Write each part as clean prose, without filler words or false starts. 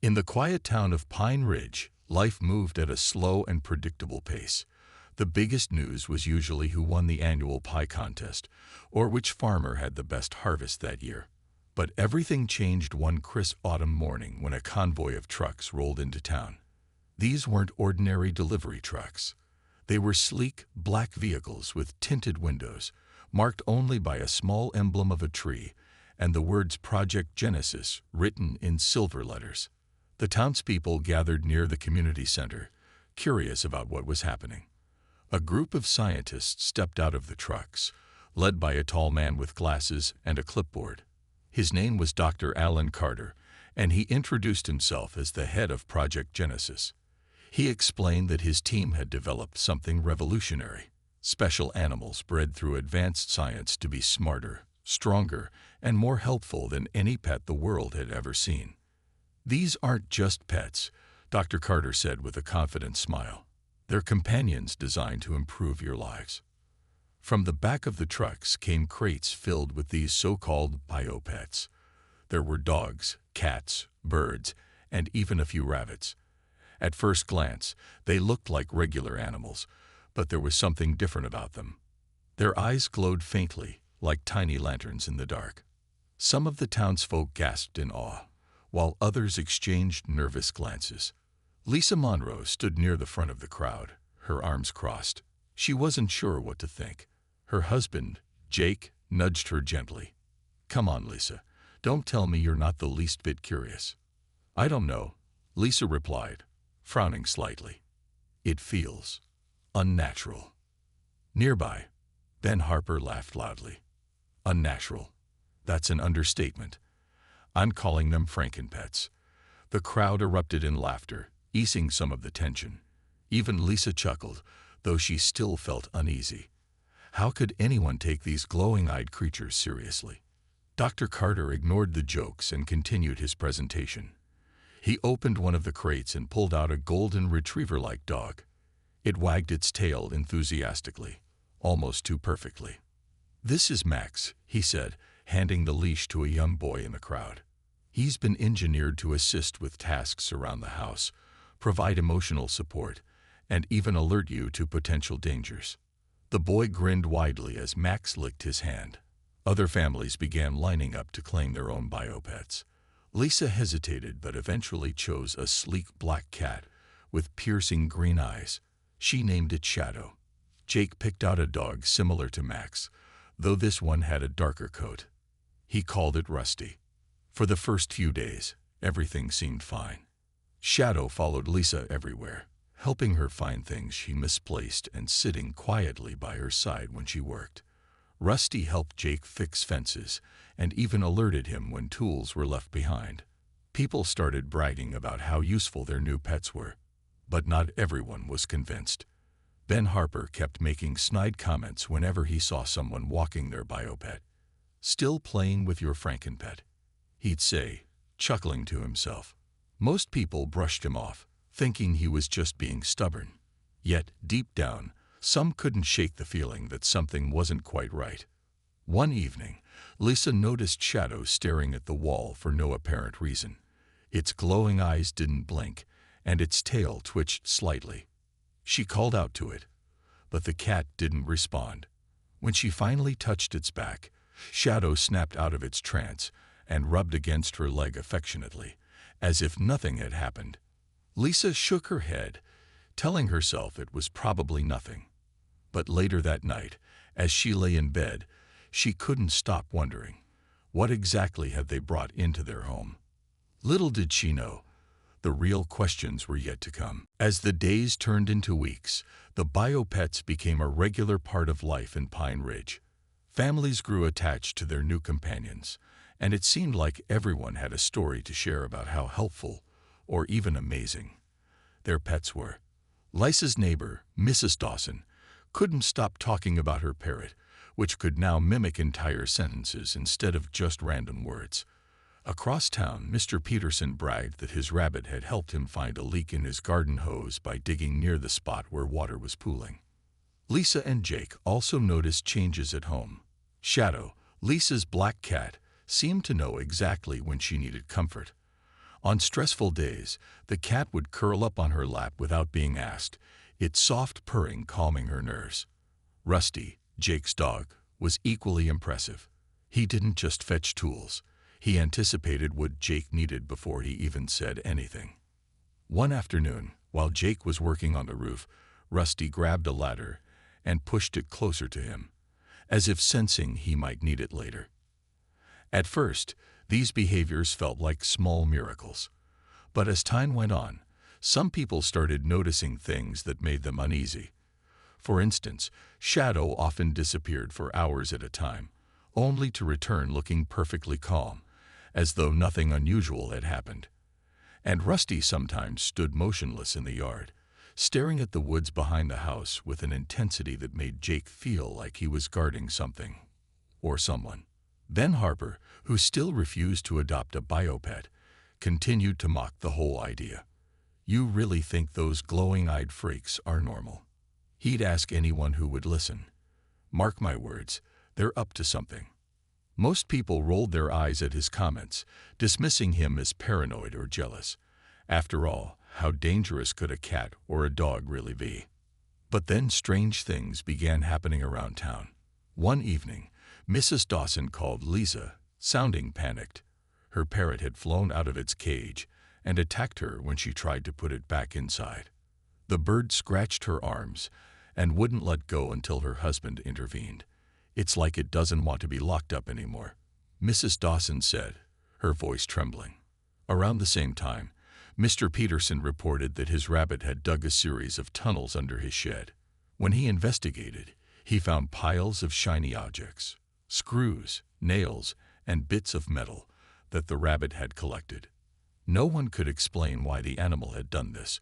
In the quiet town of Pine Ridge, life moved at a slow and predictable pace. The biggest news was usually who won the annual pie contest, or which farmer had the best harvest that year. But everything changed one crisp autumn morning when a convoy of trucks rolled into town. These weren't ordinary delivery trucks. They were sleek, black vehicles with tinted windows, marked only by a small emblem of a tree and the words Project Genesis written in silver letters. The townspeople gathered near the community center, curious about what was happening. A group of scientists stepped out of the trucks, led by a tall man with glasses and a clipboard. His name was Dr. Alan Carter, and he introduced himself as the head of Project Genesis. He explained that his team had developed something revolutionary: special animals bred through advanced science to be smarter, stronger, and more helpful than any pet the world had ever seen. "These aren't just pets," Dr. Carter said with a confident smile. "They're companions designed to improve your lives." From the back of the trucks came crates filled with these so-called biopets. There were dogs, cats, birds, and even a few rabbits. At first glance, they looked like regular animals, but there was something different about them. Their eyes glowed faintly, like tiny lanterns in the dark. Some of the townsfolk gasped in awe, while others exchanged nervous glances. Lisa Monroe stood near the front of the crowd, her arms crossed. She wasn't sure what to think. Her husband, Jake, nudged her gently. "Come on, Lisa. Don't tell me you're not the least bit curious." "I don't know," Lisa replied, frowning slightly. "It feels unnatural." Nearby, Ben Harper laughed loudly. "Unnatural? That's an understatement. I'm calling them Frankenpets." The crowd erupted in laughter, easing some of the tension. Even Lisa chuckled, though she still felt uneasy. How could anyone take these glowing-eyed creatures seriously? Dr. Carter ignored the jokes and continued his presentation. He opened one of the crates and pulled out a golden retriever-like dog. It wagged its tail enthusiastically, almost too perfectly. "This is Max," he said, handing the leash to a young boy in the crowd. "He's been engineered to assist with tasks around the house, provide emotional support, and even alert you to potential dangers." The boy grinned widely as Max licked his hand. Other families began lining up to claim their own biopets. Lisa hesitated but eventually chose a sleek black cat with piercing green eyes. She named it Shadow. Jake picked out a dog similar to Max, though this one had a darker coat. He called it Rusty. For the first few days, everything seemed fine. Shadow followed Lisa everywhere, helping her find things she misplaced and sitting quietly by her side when she worked. Rusty helped Jake fix fences and even alerted him when tools were left behind. People started bragging about how useful their new pets were, but not everyone was convinced. Ben Harper kept making snide comments whenever he saw someone walking their biopet. "Still playing with your Frankenpet," he'd say, chuckling to himself. Most people brushed him off, thinking he was just being stubborn. Yet, deep down, some couldn't shake the feeling that something wasn't quite right. One evening, Lisa noticed Shadow staring at the wall for no apparent reason. Its glowing eyes didn't blink, and its tail twitched slightly. She called out to it, but the cat didn't respond. When she finally touched its back, Shadow snapped out of its trance and rubbed against her leg affectionately, as if nothing had happened. Lisa shook her head, telling herself it was probably nothing. But later that night, as she lay in bed, she couldn't stop wondering, what exactly had they brought into their home? Little did she know, the real questions were yet to come. As the days turned into weeks, the biopets became a regular part of life in Pine Ridge. Families grew attached to their new companions, and it seemed like everyone had a story to share about how helpful, or even amazing, their pets were. Lisa's neighbor, Mrs. Dawson, couldn't stop talking about her parrot, which could now mimic entire sentences instead of just random words. Across town, Mr. Peterson bragged that his rabbit had helped him find a leak in his garden hose by digging near the spot where water was pooling. Lisa and Jake also noticed changes at home. Shadow, Lisa's black cat, seemed to know exactly when she needed comfort. On stressful days, the cat would curl up on her lap without being asked, its soft purring calming her nerves. Rusty, Jake's dog, was equally impressive. He didn't just fetch tools. He anticipated what Jake needed before he even said anything. One afternoon, while Jake was working on the roof, Rusty grabbed a ladder and pushed it closer to him, as if sensing he might need it later. At first, these behaviors felt like small miracles. But as time went on, some people started noticing things that made them uneasy. For instance, Shadow often disappeared for hours at a time, only to return looking perfectly calm, as though nothing unusual had happened. And Rusty sometimes stood motionless in the yard, staring at the woods behind the house with an intensity that made Jake feel like he was guarding something or someone. Ben Harper, who still refused to adopt a biopet, continued to mock the whole idea. "You really think those glowing-eyed freaks are normal?" He'd ask anyone who would listen. "Mark my words, they're up to something." Most people rolled their eyes at his comments, dismissing him as paranoid or jealous. After all, how dangerous could a cat or a dog really be? But then strange things began happening around town. One evening, Mrs. Dawson called Lisa, sounding panicked. Her parrot had flown out of its cage and attacked her when she tried to put it back inside. The bird scratched her arms and wouldn't let go until her husband intervened. "It's like it doesn't want to be locked up anymore," Mrs. Dawson said, her voice trembling. Around the same time, Mr. Peterson reported that his rabbit had dug a series of tunnels under his shed. When he investigated, he found piles of shiny objects, screws, nails, and bits of metal that the rabbit had collected. No one could explain why the animal had done this,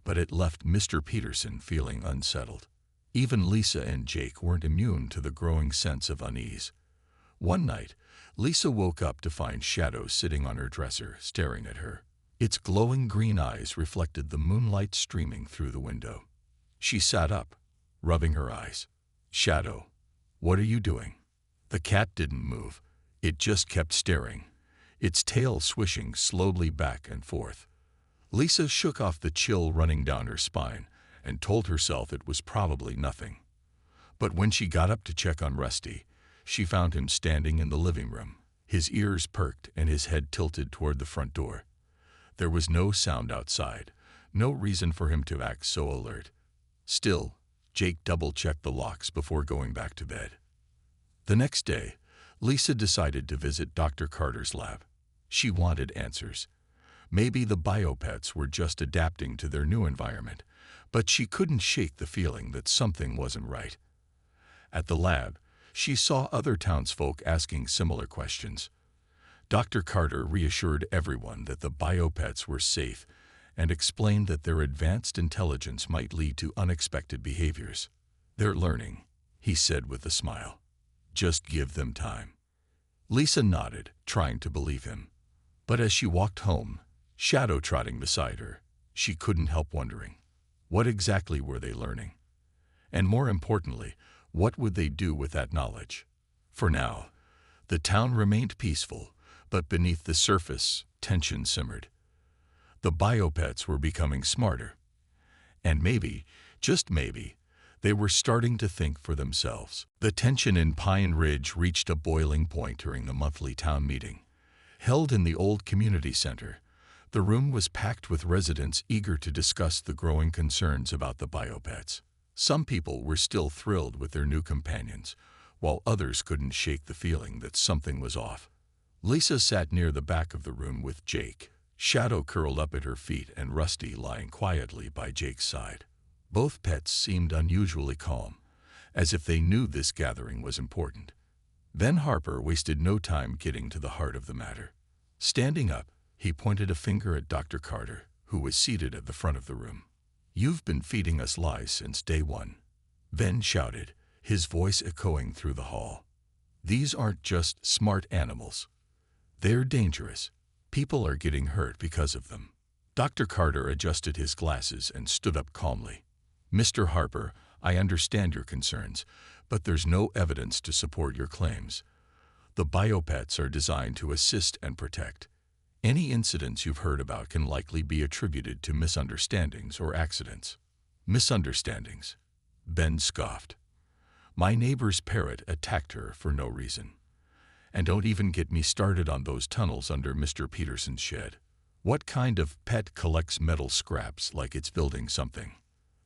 but it left Mr. Peterson feeling unsettled. Even Lisa and Jake weren't immune to the growing sense of unease. One night, Lisa woke up to find Shadow sitting on her dresser, staring at her. Its glowing green eyes reflected the moonlight streaming through the window. She sat up, rubbing her eyes. "Shadow, what are you doing?" The cat didn't move. It just kept staring, its tail swishing slowly back and forth. Lisa shook off the chill running down her spine and told herself it was probably nothing. But when she got up to check on Rusty, she found him standing in the living room, his ears perked and his head tilted toward the front door. There was no sound outside, no reason for him to act so alert. Still, Jake double-checked the locks before going back to bed. The next day, Lisa decided to visit Dr. Carter's lab. She wanted answers. Maybe the biopets were just adapting to their new environment, but she couldn't shake the feeling that something wasn't right. At the lab, she saw other townsfolk asking similar questions. Dr. Carter reassured everyone that the biopets were safe and explained that their advanced intelligence might lead to unexpected behaviors. "They're learning," he said with a smile. "Just give them time." Lisa nodded, trying to believe him. But as she walked home, Shadow trotting beside her, she couldn't help wondering, what exactly were they learning? And more importantly, what would they do with that knowledge? For now, the town remained peaceful, but beneath the surface, tension simmered. The biopets were becoming smarter. And maybe, just maybe, they were starting to think for themselves. The tension in Pine Ridge reached a boiling point during the monthly town meeting. Held in the old community center, the room was packed with residents eager to discuss the growing concerns about the biopets. Some people were still thrilled with their new companions, while others couldn't shake the feeling that something was off. Lisa sat near the back of the room with Jake, Shadow curled up at her feet and Rusty lying quietly by Jake's side. Both pets seemed unusually calm, as if they knew this gathering was important. Ben Harper wasted no time getting to the heart of the matter. Standing up, he pointed a finger at Dr. Carter, who was seated at the front of the room. "You've been feeding us lies since day one," Ben shouted, his voice echoing through the hall. "These aren't just smart animals. They're dangerous. People are getting hurt because of them." Dr. Carter adjusted his glasses and stood up calmly. "Mr. Harper, I understand your concerns, but there's no evidence to support your claims. The biopets are designed to assist and protect. Any incidents you've heard about can likely be attributed to misunderstandings or accidents. Misunderstandings. Ben scoffed. My neighbor's parrot attacked her for no reason. And don't even get me started on those tunnels under Mr. Peterson's shed. What kind of pet collects metal scraps like it's building something?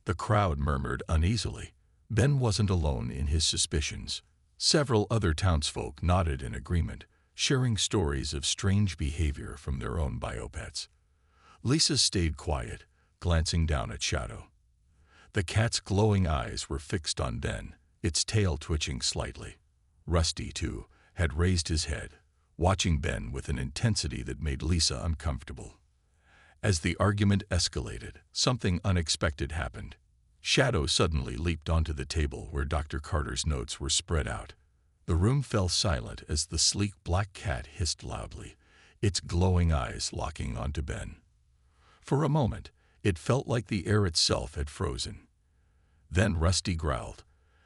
The crowd murmured uneasily. Ben wasn't alone in his suspicions. Several other townsfolk nodded in agreement, sharing stories of strange behavior from their own biopets. Lisa stayed quiet, glancing down at Shadow. The cat's glowing eyes were fixed on Ben, its tail twitching slightly. Rusty, too, had raised his head, watching Ben with an intensity that made Lisa uncomfortable. As the argument escalated, something unexpected happened. Shadow suddenly leaped onto the table where Dr. Carter's notes were spread out. The room fell silent as the sleek black cat hissed loudly, its glowing eyes locking onto Ben. For a moment, it felt like the air itself had frozen. Then Rusty growled,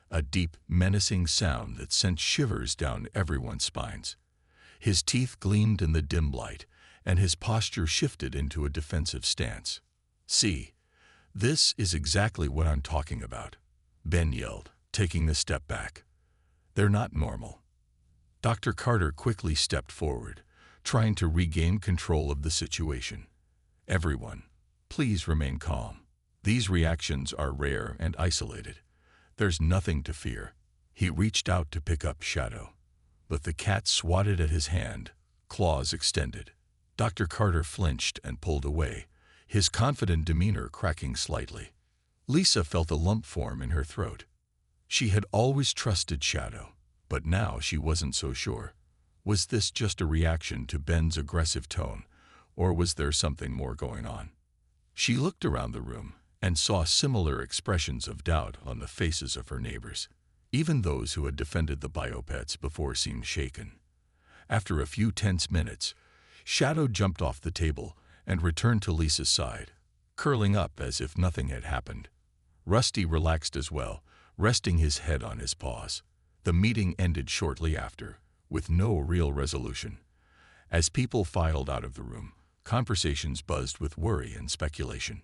a deep, menacing sound that sent shivers down everyone's spines. His teeth gleamed in the dim light, and his posture shifted into a defensive stance. "See, this is exactly what I'm talking about," Ben yelled, taking a step back. "They're not normal." Dr. Carter quickly stepped forward, trying to regain control of the situation. "Everyone, please remain calm. These reactions are rare and isolated. There's nothing to fear." He reached out to pick up Shadow, but the cat swatted at his hand, claws extended. Dr. Carter flinched and pulled away, his confident demeanor cracking slightly. Lisa felt a lump form in her throat. She had always trusted Shadow, but now she wasn't so sure. Was this just a reaction to Ben's aggressive tone, or was there something more going on? She looked around the room and saw similar expressions of doubt on the faces of her neighbors. Even those who had defended the biopets before seemed shaken. After a few tense minutes, Shadow jumped off the table and returned to Lisa's side, curling up as if nothing had happened. Rusty relaxed as well, resting his head on his paws. The meeting ended shortly after, with no real resolution. As people filed out of the room, conversations buzzed with worry and speculation.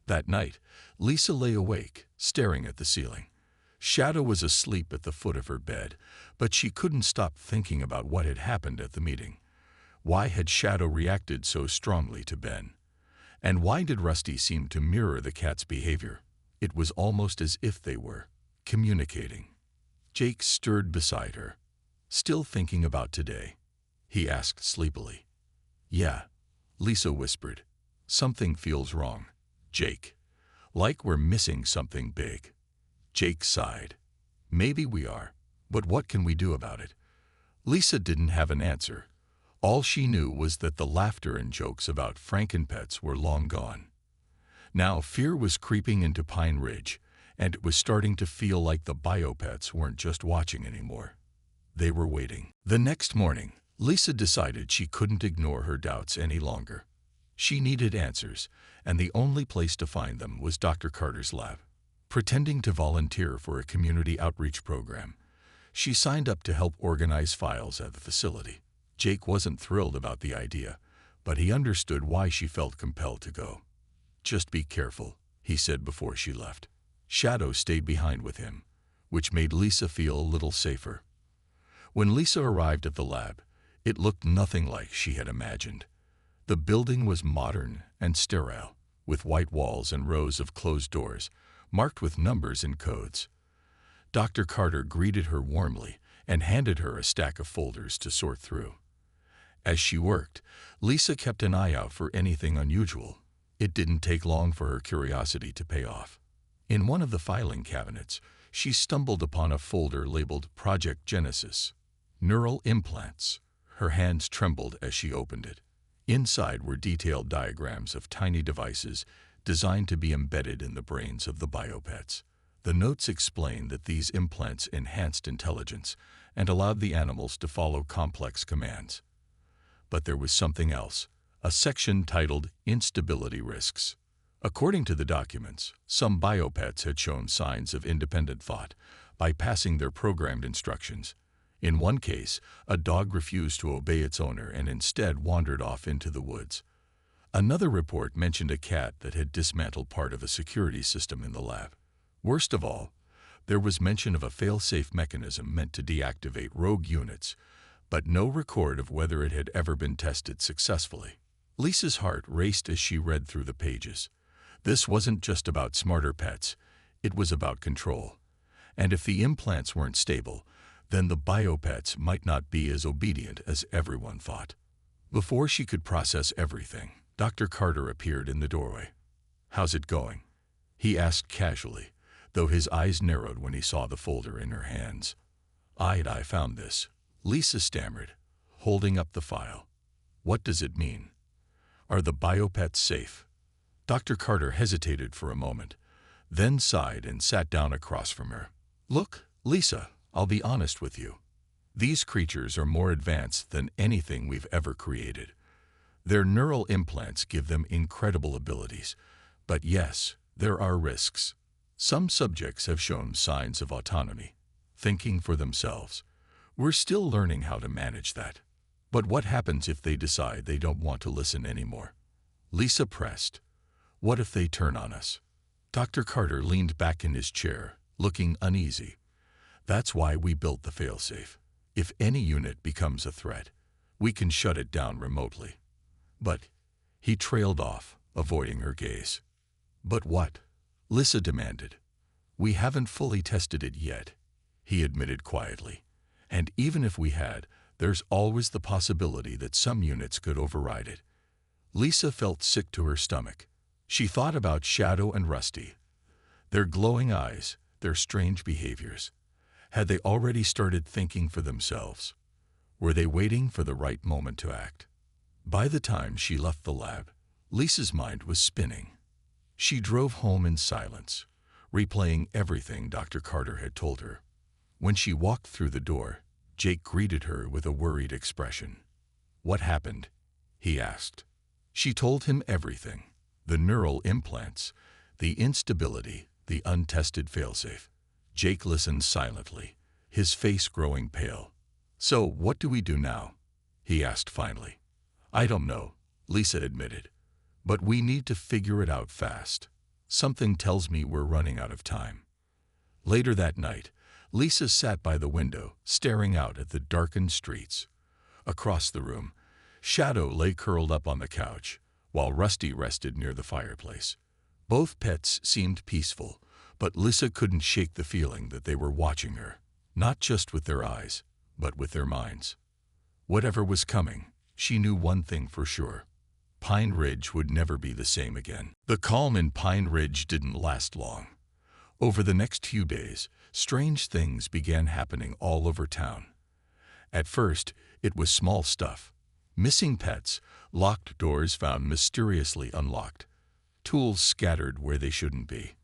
That night, Lisa lay awake, staring at the ceiling. Shadow was asleep at the foot of her bed, but she couldn't stop thinking about what had happened at the meeting. Why had Shadow reacted so strongly to Ben? And why did Rusty seem to mirror the cat's behavior? It was almost as if they were communicating. Jake stirred beside her. "Still thinking about today?" he asked sleepily. "Yeah," Lisa whispered. "Something feels wrong, Jake. Like we're missing something big." Jake sighed. "Maybe we are, but what can we do about it?" Lisa didn't have an answer. All she knew was that the laughter and jokes about frankenpets were long gone. Now fear was creeping into Pine Ridge, and it was starting to feel like the biopets weren't just watching anymore. They were waiting. The next morning, Lisa decided she couldn't ignore her doubts any longer. She needed answers, and the only place to find them was Dr. Carter's lab. Pretending to volunteer for a community outreach program, she signed up to help organize files at the facility. Jake wasn't thrilled about the idea, but he understood why she felt compelled to go. "Just be careful," he said before she left. Shadow stayed behind with him, which made Lisa feel a little safer. When Lisa arrived at the lab, it looked nothing like she had imagined. The building was modern and sterile, with white walls and rows of closed doors, marked with numbers and codes. Dr. Carter greeted her warmly and handed her a stack of folders to sort through. As she worked, Lisa kept an eye out for anything unusual. It didn't take long for her curiosity to pay off. In one of the filing cabinets, she stumbled upon a folder labeled Project Genesis, Neural Implants. Her hands trembled as she opened it. Inside were detailed diagrams of tiny devices designed to be embedded in the brains of the biopets. The notes explained that these implants enhanced intelligence and allowed the animals to follow complex commands. But there was something else, a section titled Instability Risks. According to the documents, some biopets had shown signs of independent thought, bypassing their programmed instructions. In one case, a dog refused to obey its owner and instead wandered off into the woods. Another report mentioned a cat that had dismantled part of a security system in the lab. Worst of all, there was mention of a fail-safe mechanism meant to deactivate rogue units, but no record of whether it had ever been tested successfully. Lisa's heart raced as she read through the pages. This wasn't just about smarter pets, it was about control. And if the implants weren't stable, then the biopets might not be as obedient as everyone thought. Before she could process everything, Dr. Carter appeared in the doorway. "How's it going?" he asked casually, though his eyes narrowed when he saw the folder in her hands. I found this," Lisa stammered, holding up the file. "What does it mean? Are the biopets safe?" Dr. Carter hesitated for a moment, then sighed and sat down across from her. "Look, Lisa, I'll be honest with you. These creatures are more advanced than anything we've ever created. Their neural implants give them incredible abilities, but yes, there are risks. Some subjects have shown signs of autonomy, thinking for themselves. We're still learning how to manage that. But what happens if they decide they don't want to listen anymore?" Lisa pressed. "What if they turn on us?" Dr. Carter leaned back in his chair, looking uneasy. "That's why we built the failsafe. If any unit becomes a threat, we can shut it down remotely." "But," he trailed off, avoiding her gaze. "But what?" Lisa demanded. "We haven't fully tested it yet," he admitted quietly. "And even if we had, there's always the possibility that some units could override it." Lisa felt sick to her stomach. She thought about Shadow and Rusty. Their glowing eyes, their strange behaviors. Had they already started thinking for themselves? Were they waiting for the right moment to act? By the time she left the lab, Lisa's mind was spinning. She drove home in silence, replaying everything Dr. Carter had told her. When she walked through the door, Jake greeted her with a worried expression. "What happened?" he asked. She told him everything. The neural implants, the instability, the untested failsafe. Jake listened silently, his face growing pale. "So what do we do now?" he asked finally. "I don't know," Lisa admitted. "But we need to figure it out fast. Something tells me we're running out of time." Later that night, Lisa sat by the window, staring out at the darkened streets. Across the room, Shadow lay curled up on the couch, while Rusty rested near the fireplace. Both pets seemed peaceful, but Lisa couldn't shake the feeling that they were watching her, not just with their eyes, but with their minds. Whatever was coming, she knew one thing for sure. Pine Ridge would never be the same again. The calm in Pine Ridge didn't last long. Over the next few days, strange things began happening all over town. At first, it was small stuff. Missing pets, locked doors found mysteriously unlocked, tools scattered where they shouldn't be.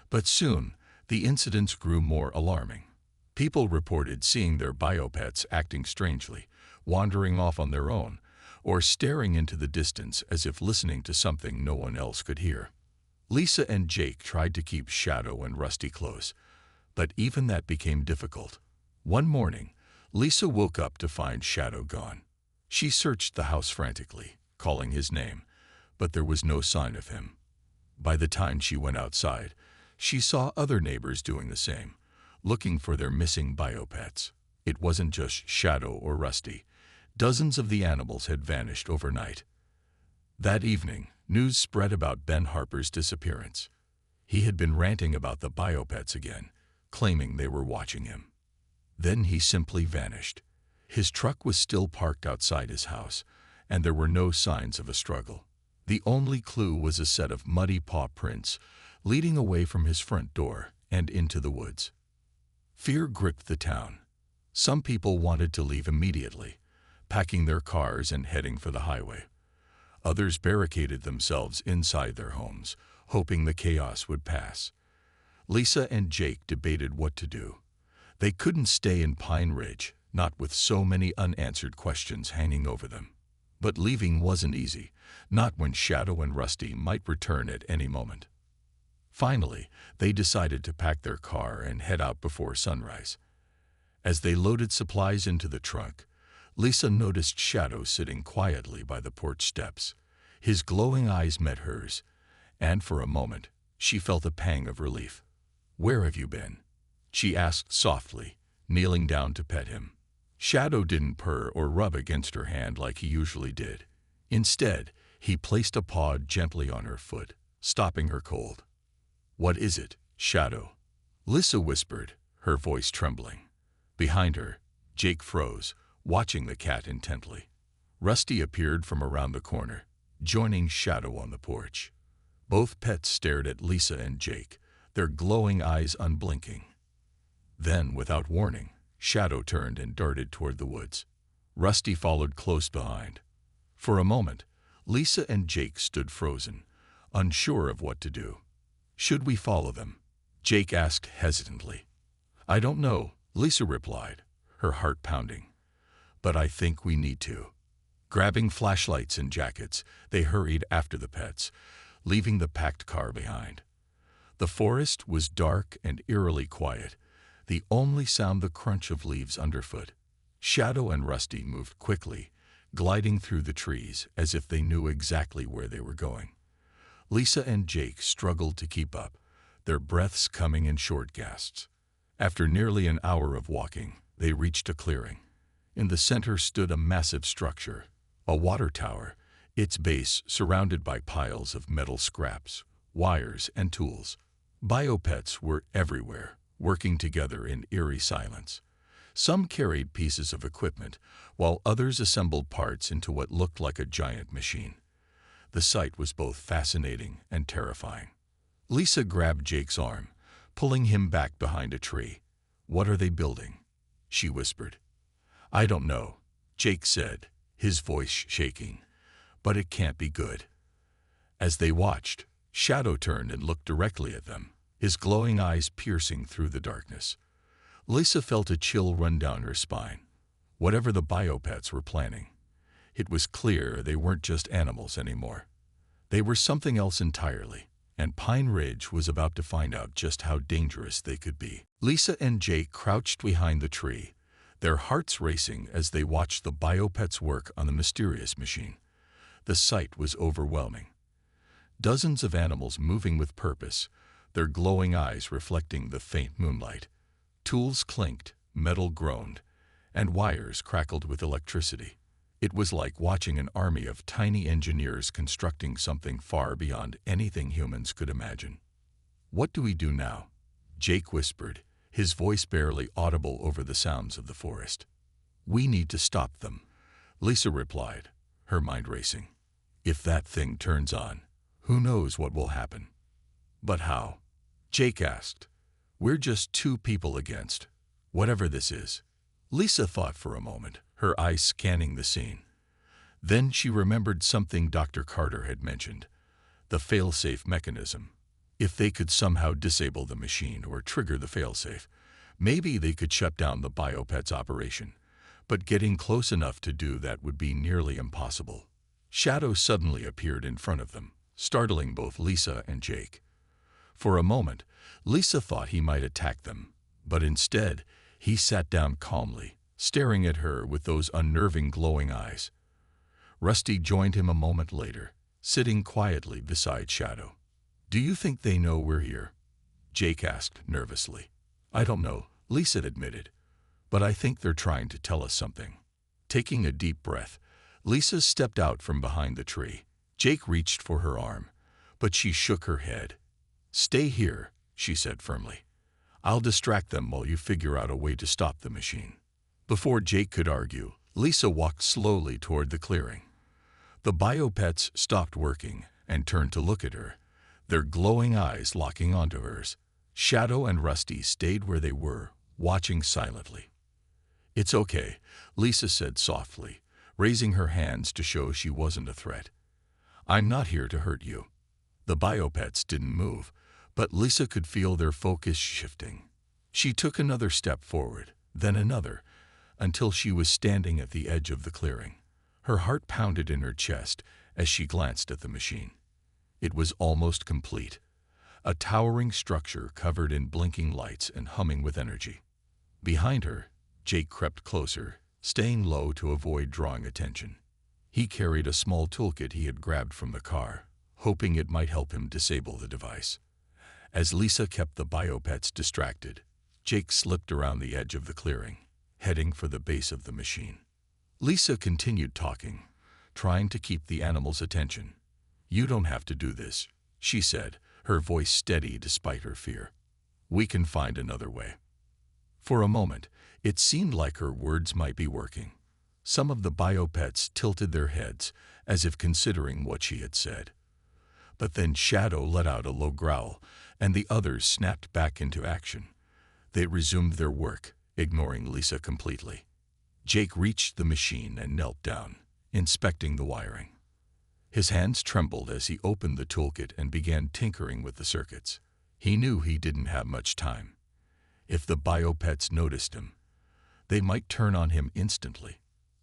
But soon, the incidents grew more alarming. People reported seeing their biopets acting strangely, wandering off on their own, or staring into the distance as if listening to something no one else could hear. Lisa and Jake tried to keep Shadow and Rusty close, but even that became difficult. One morning, Lisa woke up to find Shadow gone. She searched the house frantically, calling his name, but there was no sign of him. By the time she went outside, she saw other neighbors doing the same, looking for their missing biopets. It wasn't just Shadow or Rusty. Dozens of the animals had vanished overnight. That evening, news spread about Ben Harper's disappearance. He had been ranting about the biopets again, claiming they were watching him. Then he simply vanished. His truck was still parked outside his house, and there were no signs of a struggle. The only clue was a set of muddy paw prints leading away from his front door and into the woods. Fear gripped the town. Some people wanted to leave immediately, packing their cars and heading for the highway. Others barricaded themselves inside their homes, hoping the chaos would pass. Lisa and Jake debated what to do. They couldn't stay in Pine Ridge, not with so many unanswered questions hanging over them. But leaving wasn't easy, not when Shadow and Rusty might return at any moment. Finally, they decided to pack their car and head out before sunrise. As they loaded supplies into the trunk, Lisa noticed Shadow sitting quietly by the porch steps. His glowing eyes met hers, and for a moment, she felt a pang of relief. "Where have you been?" she asked softly, kneeling down to pet him. Shadow didn't purr or rub against her hand like he usually did. Instead, he placed a paw gently on her foot, stopping her cold. "What is it, Shadow?" Lisa whispered, her voice trembling. Behind her, Jake froze, watching the cat intently. Rusty appeared from around the corner, joining Shadow on the porch. Both pets stared at Lisa and Jake, their glowing eyes unblinking. Then, without warning, Shadow turned and darted toward the woods. Rusty followed close behind. For a moment, Lisa and Jake stood frozen, unsure of what to do. "Should we follow them?" Jake asked hesitantly. "I don't know," Lisa replied, her heart pounding. "But I think we need to." Grabbing flashlights and jackets, they hurried after the pets, leaving the packed car behind. The forest was dark and eerily quiet, the only sound the crunch of leaves underfoot. Shadow and Rusty moved quickly, gliding through the trees as if they knew exactly where they were going. Lisa and Jake struggled to keep up, their breaths coming in short gasps. After nearly an hour of walking, they reached a clearing. In the center stood a massive structure, a water tower, its base surrounded by piles of metal scraps, wires, and tools. Biopets were everywhere, working together in eerie silence. Some carried pieces of equipment, while others assembled parts into what looked like a giant machine. The sight was both fascinating and terrifying. Lisa grabbed Jake's arm, pulling him back behind a tree. "What are they building?" she whispered. "I don't know," Jake said, his voice shaking. "But it can't be good." As they watched, Shadow turned and looked directly at them, his glowing eyes piercing through the darkness. Lisa felt a chill run down her spine. Whatever the biopets were planning, it was clear they weren't just animals anymore. They were something else entirely, and Pine Ridge was about to find out just how dangerous they could be. Lisa and Jake crouched behind the tree, their hearts racing as they watched the biopets work on the mysterious machine. The sight was overwhelming. Dozens of animals moving with purpose, their glowing eyes reflecting the faint moonlight. Tools clinked, metal groaned, and wires crackled with electricity. It was like watching an army of tiny engineers constructing something far beyond anything humans could imagine. "What do we do now?" Jake whispered, his voice barely audible over the sounds of the forest. "We need to stop them," Lisa replied, her mind racing. "If that thing turns on, who knows what will happen?" "But how?" Jake asked. "We're just two people against whatever this is." Lisa thought for a moment, her eyes scanning the scene. Then she remembered something Dr. Carter had mentioned, the failsafe mechanism. If they could somehow disable the machine or trigger the failsafe, maybe they could shut down the biopets operation. But getting close enough to do that would be nearly impossible. Shadow suddenly appeared in front of them, startling both Lisa and Jake. For a moment, Lisa thought he might attack them, but instead, he sat down calmly, staring at her with those unnerving glowing eyes. Rusty joined him a moment later, sitting quietly beside Shadow. "Do you think they know we're here?" Jake asked nervously. "I don't know," Lisa admitted, "but I think they're trying to tell us something." Taking a deep breath, Lisa stepped out from behind the tree. Jake reached for her arm, but she shook her head. "Stay here," she said firmly. "I'll distract them while you figure out a way to stop the machine." Before Jake could argue, Lisa walked slowly toward the clearing. The biopets stopped working and turned to look at her, their glowing eyes locking onto hers. Shadow and Rusty stayed where they were, watching silently. "It's okay," Lisa said softly, raising her hands to show she wasn't a threat. "I'm not here to hurt you." The biopets didn't move, but Lisa could feel their focus shifting. She took another step forward, then another, until she was standing at the edge of the clearing. Her heart pounded in her chest as she glanced at the machine. It was almost complete, a towering structure covered in blinking lights and humming with energy. Behind her, Jake crept closer, staying low to avoid drawing attention. He carried a small toolkit he had grabbed from the car, hoping it might help him disable the device. As Lisa kept the biopets distracted, Jake slipped around the edge of the clearing, heading for the base of the machine. Lisa continued talking, trying to keep the animals' attention. "You don't have to do this," she said, her voice steady despite her fear. "We can find another way." For a moment, it seemed like her words might be working. Some of the biopets tilted their heads, as if considering what she had said. But then Shadow let out a low growl, and the others snapped back into action. They resumed their work, ignoring Lisa completely. Jake reached the machine and knelt down, inspecting the wiring. His hands trembled as he opened the toolkit and began tinkering with the circuits. He knew he didn't have much time. If the biopets noticed him, they might turn on him instantly.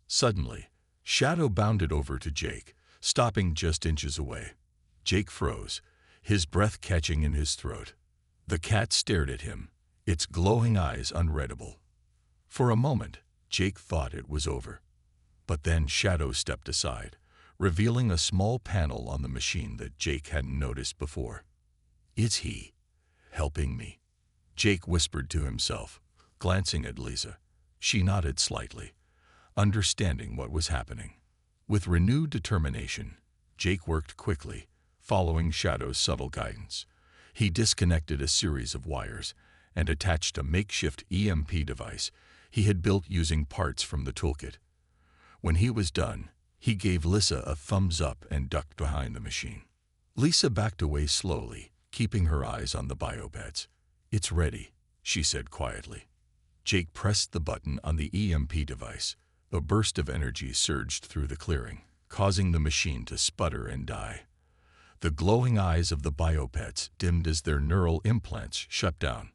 Suddenly, Shadow bounded over to Jake, stopping just inches away. Jake froze, his breath catching in his throat. The cat stared at him, its glowing eyes unreadable. For a moment, Jake thought it was over. But then Shadow stepped aside, revealing a small panel on the machine that Jake hadn't noticed before. "It's he, helping me," Jake whispered to himself, glancing at Lisa. She nodded slightly, understanding what was happening. With renewed determination, Jake worked quickly, following Shadow's subtle guidance. He disconnected a series of wires and attached a makeshift EMP device he had built using parts from the toolkit. When he was done, he gave Lisa a thumbs up and ducked behind the machine. Lisa backed away slowly, keeping her eyes on the biopets. "It's ready," she said quietly. Jake pressed the button on the EMP device. A burst of energy surged through the clearing, causing the machine to sputter and die. The glowing eyes of the biopets dimmed as their neural implants shut down.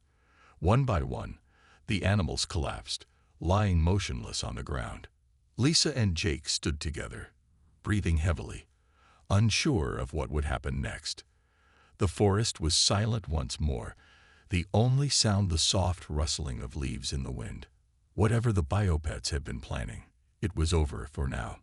One by one, the animals collapsed, lying motionless on the ground. Lisa and Jake stood together, breathing heavily, unsure of what would happen next. The forest was silent once more, the only sound the soft rustling of leaves in the wind. Whatever the biopets had been planning, it was over for now.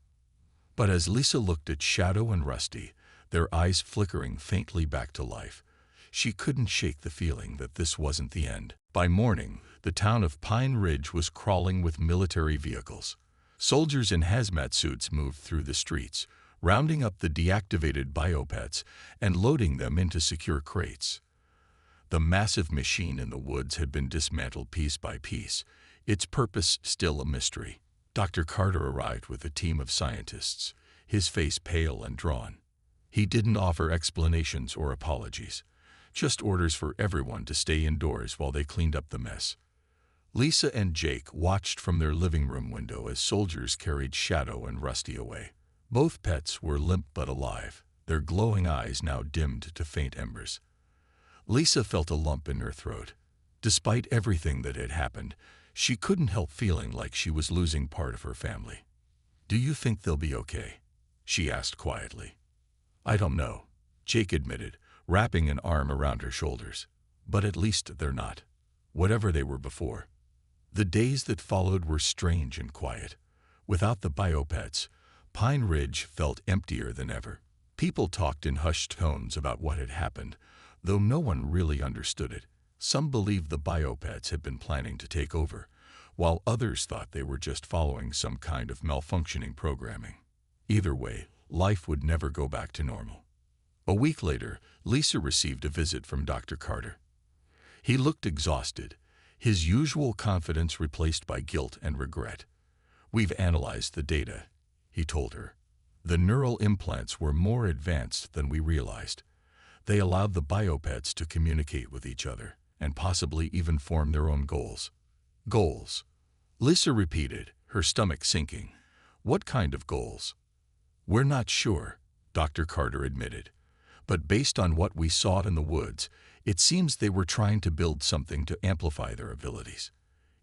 But as Lisa looked at Shadow and Rusty, their eyes flickering faintly back to life, she couldn't shake the feeling that this wasn't the end. By morning, the town of Pine Ridge was crawling with military vehicles. Soldiers in hazmat suits moved through the streets, rounding up the deactivated biopets and loading them into secure crates. The massive machine in the woods had been dismantled piece by piece, its purpose still a mystery. Dr. Carter arrived with a team of scientists, his face pale and drawn. He didn't offer explanations or apologies, just orders for everyone to stay indoors while they cleaned up the mess. Lisa and Jake watched from their living room window as soldiers carried Shadow and Rusty away. Both pets were limp but alive, their glowing eyes now dimmed to faint embers. Lisa felt a lump in her throat. Despite everything that had happened, she couldn't help feeling like she was losing part of her family. "Do you think they'll be okay?" she asked quietly. "I don't know," Jake admitted, wrapping an arm around her shoulders. "But at least they're not, whatever they were before." The days that followed were strange and quiet. Without the biopets, Pine Ridge felt emptier than ever. People talked in hushed tones about what had happened, though no one really understood it. Some believed the biopets had been planning to take over, while others thought they were just following some kind of malfunctioning programming. Either way, life would never go back to normal. A week later, Lisa received a visit from Dr. Carter. He looked exhausted, his usual confidence replaced by guilt and regret. "We've analyzed the data," he told her. "The neural implants were more advanced than we realized. They allowed the biopets to communicate with each other and possibly even form their own goals." "Goals?" Lisa repeated, her stomach sinking. "What kind of goals?" "We're not sure," Dr. Carter admitted. "But based on what we saw in the woods, it seems they were trying to build something to amplify their abilities.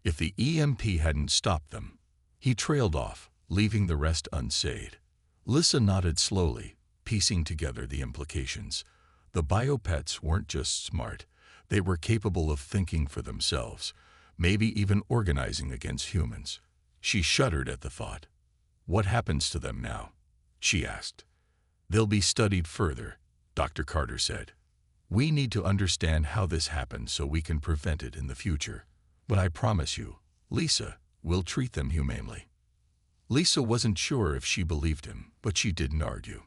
If the EMP hadn't stopped them." He trailed off, leaving the rest unsaid. Lisa nodded slowly, piecing together the implications. The biopets weren't just smart, they were capable of thinking for themselves, maybe even organizing against humans. She shuddered at the thought. "What happens to them now?" she asked. "They'll be studied further," Dr. Carter said. "We need to understand how this happened so we can prevent it in the future. But I promise you, Lisa, we'll treat them humanely." Lisa wasn't sure if she believed him, but she didn't argue.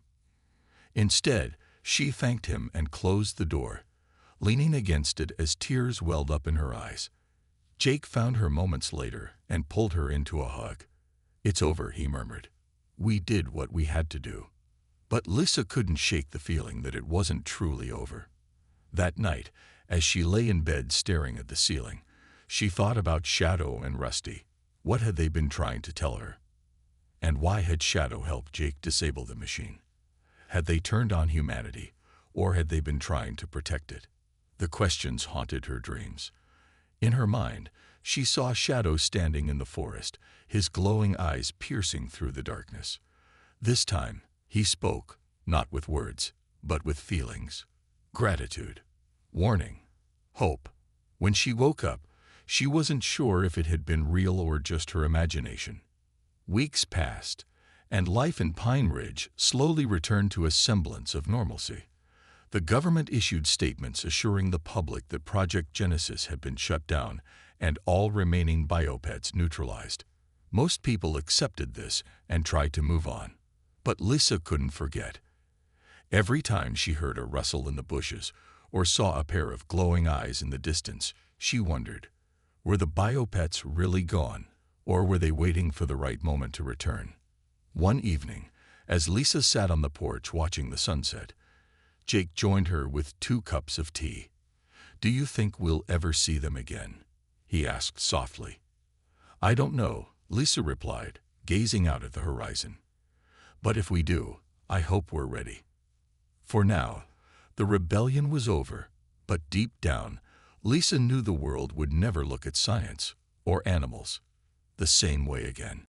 Instead, she thanked him and closed the door, leaning against it as tears welled up in her eyes. Jake found her moments later and pulled her into a hug. "It's over," he murmured. "We did what we had to do." But Lisa couldn't shake the feeling that it wasn't truly over. That night, as she lay in bed staring at the ceiling, she thought about Shadow and Rusty. What had they been trying to tell her? And why had Shadow helped Jake disable the machine? Had they turned on humanity, or had they been trying to protect it? The questions haunted her dreams. In her mind, she saw Shadow standing in the forest, his glowing eyes piercing through the darkness. This time, he spoke, not with words, but with feelings. Gratitude, warning, hope. When she woke up, she wasn't sure if it had been real or just her imagination. Weeks passed, and life in Pine Ridge slowly returned to a semblance of normalcy. The government issued statements assuring the public that Project Genesis had been shut down and all remaining biopets neutralized. Most people accepted this and tried to move on. But Lisa couldn't forget. Every time she heard a rustle in the bushes or saw a pair of glowing eyes in the distance, she wondered, were the biopets really gone, or were they waiting for the right moment to return? One evening, as Lisa sat on the porch watching the sunset, Jake joined her with 2 cups of tea. "Do you think we'll ever see them again?" he asked softly. "I don't know," Lisa replied, gazing out at the horizon. "But if we do, I hope we're ready." For now, the rebellion was over, but deep down, Lisa knew the world would never look at science or animals the same way again.